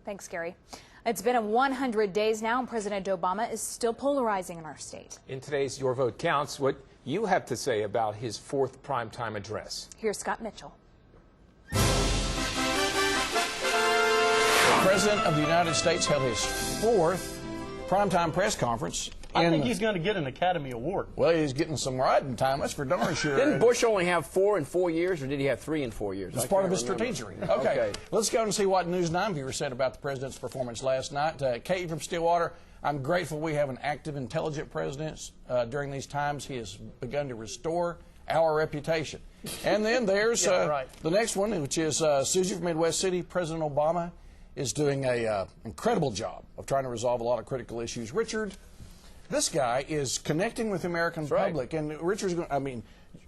Thanks, Gary. It's been 100 days now, and President Obama is still polarizing in our state. In today's Your Vote Counts, what you have to say about his fourth primetime address. Here's Scott Mitchell. The President of the United States held his fourth primetime press conference. I think he's going to get an Academy Award. Well, he's getting some riding time, that's for darn sure. Didn't Bush only have 4 in 4 years, or did he have 3 in 4 years? It's part of his strategy. Okay, let's go and see what News 9 viewers said about the President's performance last night. Kate from Stillwater, I'm grateful we have an active, intelligent President. During these times, he has begun to restore our reputation. And then there's the next one, which is Susie from Midwest City. President Obama is doing an incredible job of trying to resolve a lot of critical issues. Richard, this guy is connecting with the American public, and Richard's going. I mean,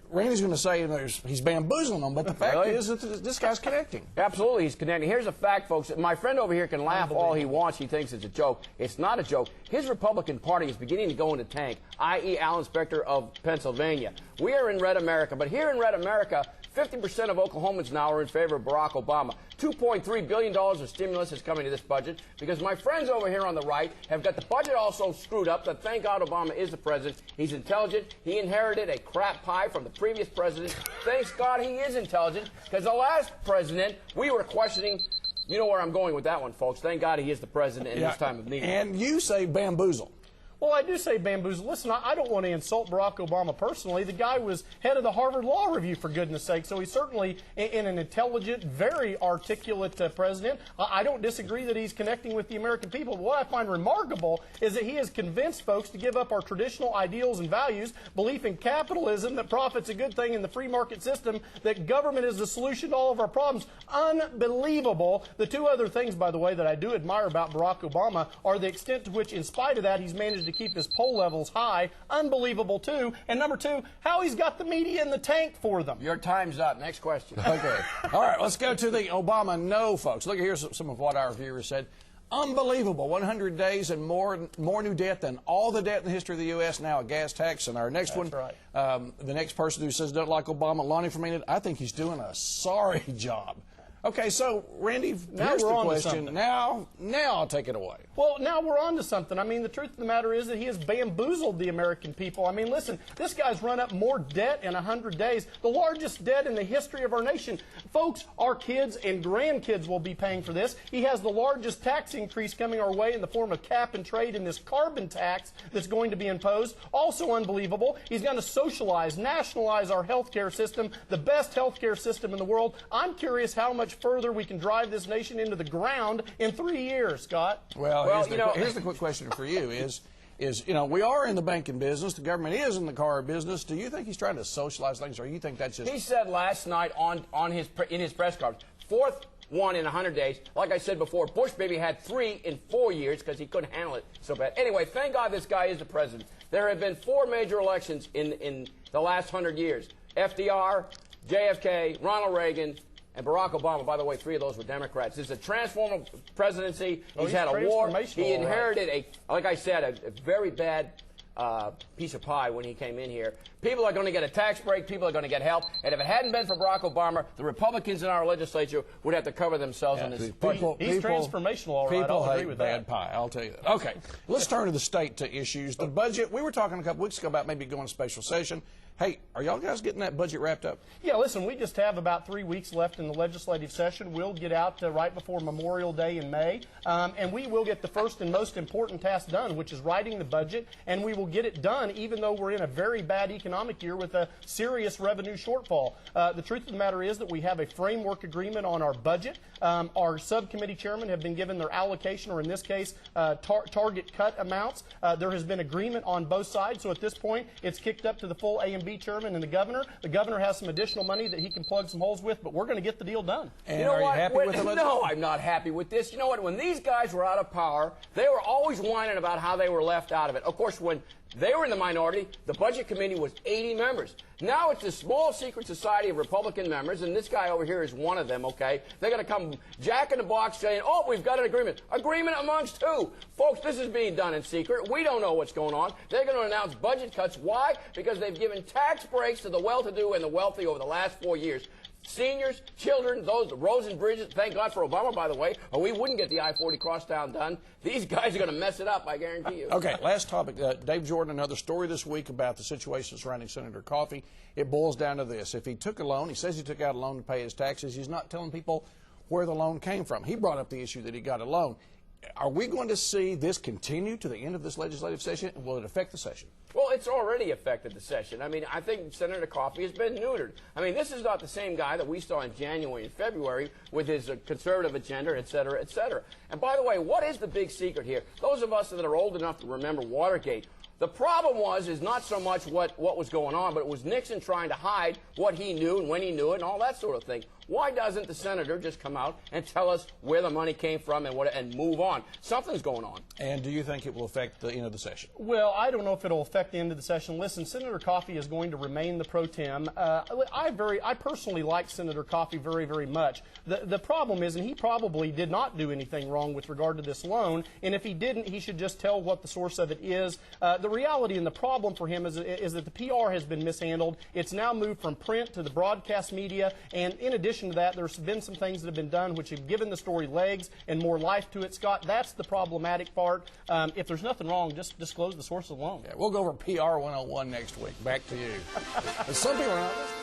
Randy's going to say he's bamboozling them, but the fact is that this guy's connecting. Absolutely, he's connecting. Here's a fact, folks. My friend over here can laugh all he wants. He thinks it's a joke. It's not a joke. His Republican Party is beginning to go into tank, i.e. Alan Spector of Pennsylvania. We are in red America, but here in red America, 50% of Oklahomans now are in favor of Barack Obama. $2.3 billion of stimulus is coming to this budget because my friends over here on the right have got the budget all so screwed up that thank God Obama is the president. He's intelligent. He inherited a crap pie from the previous president. Thanks God he is intelligent, because the last president, we were questioning. You know where I'm going with that one, folks. Thank God he is the president in this time of need. And you say bamboozle. Well, I do say bamboozle. Listen, I don't want to insult Barack Obama personally. The guy was head of the Harvard Law Review, for goodness sake, so he's certainly in an intelligent, very articulate president. I don't disagree that he's connecting with the American people, but what I find remarkable is that he has convinced folks to give up our traditional ideals and values, belief in capitalism, that profit's a good thing in the free market system, that government is the solution to all of our problems. Unbelievable. The two other things, by the way, that I do admire about Barack Obama are the extent to which, in spite of that, he's managed to keep his poll levels high. Unbelievable, too. And number two, how he's got the media in the tank for them. Your time's up. Next question. Okay. All right, let's go to the Obama no, folks. Look, here's some of what our viewers said. Unbelievable. 100 days and more new debt than all the debt in the history of the U.S. Now a gas tax. And our next one, the next person who says don't like Obama, Lonnie from Enid, I think he's doing a sorry job. Okay, so, Randy, here's the question. Now I'll take it away. Well, now we're on to something. I mean, the truth of the matter is that he has bamboozled the American people. I mean, listen, this guy's run up more debt in 100 days, the largest debt in the history of our nation. Folks, our kids and grandkids will be paying for this. He has the largest tax increase coming our way in the form of cap and trade in this carbon tax that's going to be imposed. Also unbelievable, he's going to socialize, nationalize our health care system, the best health care system in the world. I'm curious how much further we can drive this nation into the ground in 3 years, Scott. Well, here's the quick question for you is, we are in the banking business, the government is in the car business. Do you think he's trying to socialize things, or you think that's just... He said last night in his press conference, fourth one in 100 days. Like I said before, Bush maybe had 3 in 4 years because he couldn't handle it so bad. Anyway, thank God this guy is the president. There have been 4 major elections in the last 100 years. FDR, JFK, Ronald Reagan, and Barack Obama. By the way, 3 of those were Democrats. This is a transformative presidency. He's had a war. He inherited, like I said, a very bad piece of pie when he came in here. People are going to get a tax break. People are going to get help. And if it hadn't been for Barack Obama, the Republicans in our legislature would have to cover themselves on this. He's transformational, all right. People I'll agree hate with bad that. pie, I'll tell you that. Okay, let's turn to the state issues. The budget, we were talking a couple weeks ago about maybe going to special session. Hey, are y'all guys getting that budget wrapped up? Yeah, listen, we just have about 3 weeks left in the legislative session. We'll get out right before Memorial Day in May, and we will get the first and most important task done, which is writing the budget, and we will get it done even though we're in a very bad economic year with a serious revenue shortfall. The truth of the matter is that we have a framework agreement on our budget. Our subcommittee chairmen have been given their allocation, or in this case, target cut amounts. There has been agreement on both sides, so at this point, it's kicked up to the full A&B chairman and the governor. The governor has some additional money that he can plug some holes with, but we're going to get the deal done. And you know, are you happy with the legislation? No, I'm not happy with this. You know what? When these guys were out of power, they were always whining about how they were left out of it. Of course, when they were in the minority, the budget committee was 80 members. Now it's a small secret society of Republican members, and this guy over here is one of them, okay? They're going to come jack in the box saying, oh, we've got an agreement. Agreement amongst who? Folks, this is being done in secret. We don't know what's going on. They're going to announce budget cuts. Why? Because they've given tax breaks to the well-to-do and the wealthy over the last 4 years. Seniors, children, those roads and bridges. Thank God for Obama, by the way, or we wouldn't get the I-40 crosstown done. These guys are going to mess it up, I guarantee you. Okay, last topic. Dave Jordan, another story this week about the situation surrounding Senator Coffey. It boils down to this. If he took a loan, he says he took out a loan to pay his taxes, he's not telling people where the loan came from. He brought up the issue that he got a loan. Are we going to see this continue to the end of this legislative session? Will it affect the session? Well, it's already affected the session. I mean, I think Senator Coffey has been neutered. I mean, this is not the same guy that we saw in January and February with his conservative agenda, et cetera, et cetera. And by the way, what is the big secret here? Those of us that are old enough to remember Watergate, the problem is not so much what was going on, but it was Nixon trying to hide what he knew and when he knew it and all that sort of thing. Why doesn't the senator just come out and tell us where the money came from and move on? Something's going on. And do you think it will affect the end of the session? Well, I don't know if it'll affect the end of the session. Listen, Senator Coffey is going to remain the pro tem. I personally like Senator Coffey very, very much. The problem is, and he probably did not do anything wrong with regard to this loan, and if he didn't, he should just tell what the source of it is. The reality and the problem for him is that the PR has been mishandled. It's now moved from print to the broadcast media, and in addition to that, there's been some things that have been done which have given the story legs and more life to it, Scott. That's the problematic part. If there's nothing wrong, just disclose the source of the loan. Yeah, we'll go over PR 101 next week. Back to you. Some people are not listening.